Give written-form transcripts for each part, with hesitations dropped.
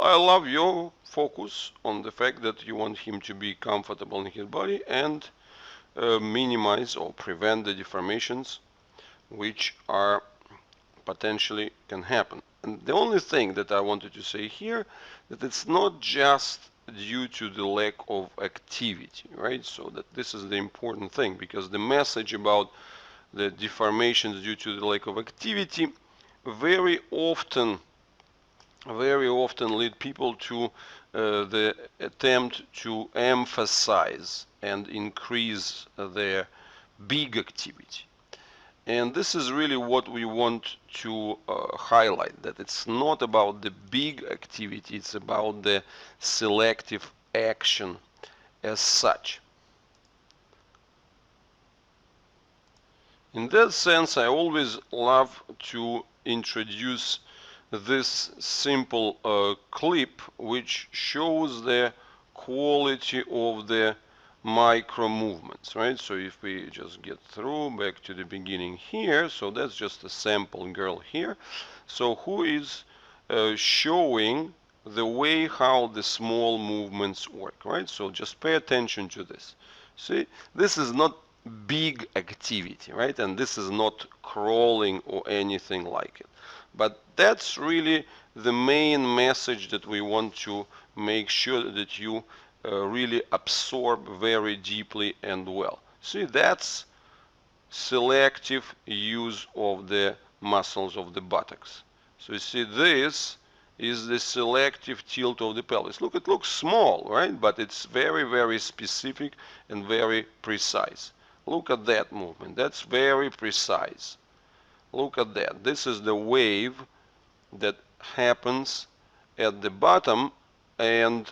I love your focus on the fact that you want him to be comfortable in his body and minimize or prevent the deformations which are potentially can happen. And the only thing that I wanted to say here, that it's not just due to the lack of activity, right? So that this is the important thing, because the message about the deformations due to the lack of activity very often lead people to the attempt to emphasize and increase their big activity. And this is really what we want to highlight, that it's not about the big activity, it's about the selective action as such. In that sense, I always love to introduce this simple clip which shows the quality of the micro movements, right? So if we just get through back to the beginning here, so that's just a sample girl here, so who is showing the way how the small movements work, right? So just pay attention to this. See, this is not big activity, right? And this is not crawling or anything like it. But that's really the main message that we want to make sure that you really absorb very deeply and well. See, that's selective use of the muscles of the buttocks. So you see, this is the selective tilt of the pelvis. Look, it looks small, right? But it's very, very specific and very precise. Look at that movement. That's very precise. Look at that. This is the wave that happens at the bottom, and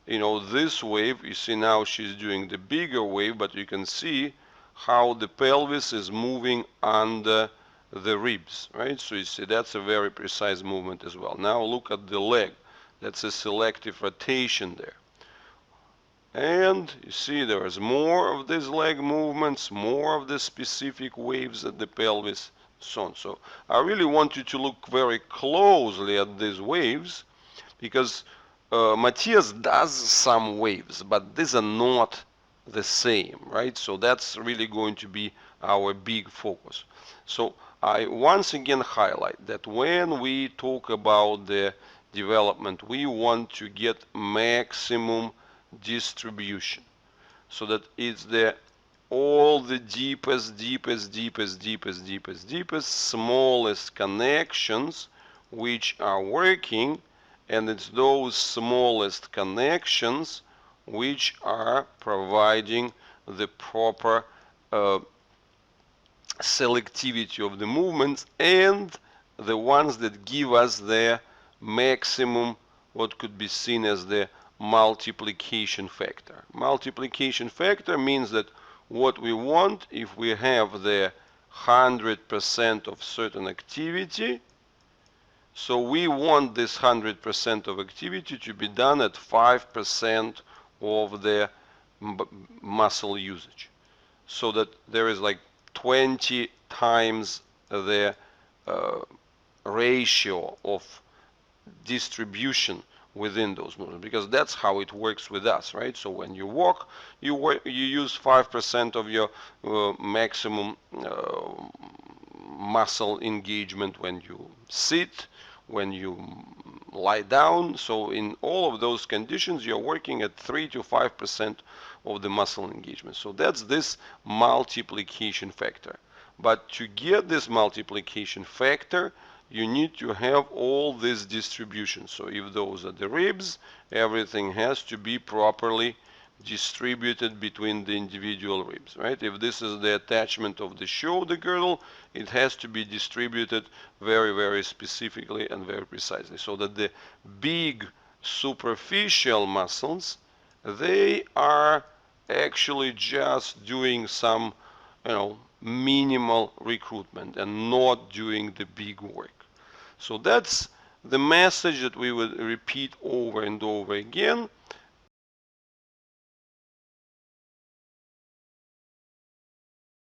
you know, this wave, you see now she's doing the bigger wave, but you can see how the pelvis is moving under the ribs, right? So you see that's a very precise movement as well. Now look at the leg. That's a selective rotation there. And you see there is more of these leg movements, more of the specific waves at the pelvis, so on. So I really want you to look very closely at these waves, because Matthias does some waves, but these are not the same, right? So that's really going to be our big focus. So I once again highlight that when we talk about the development, we want to get maximum distribution, so that it's the all the deepest smallest connections which are working, and it's those smallest connections which are providing the proper selectivity of the movements, and the ones that give us the maximum, what could be seen as the multiplication factor. Multiplication factor means that what we want, if we have the 100% of certain activity, so we want this 100% of activity to be done at 5% of the muscle usage, so that there is like 20 times the ratio of distribution within those movements, because that's how it works with us, right? So when you walk, you use 5% of your maximum muscle engagement. When you sit, when you lie down, so in all of those conditions you're working at 3 to 5% of the muscle engagement. So that's this multiplication factor. But to get this multiplication factor, you need to have all this distribution. So if those are the ribs, everything has to be properly distributed between the individual ribs, right? If this is the attachment of the shoulder girdle, it has to be distributed very, very specifically and very precisely, so that the big superficial muscles, they are actually just doing some, you know, minimal recruitment and not doing the big work. So that's the message that we would repeat over and over again,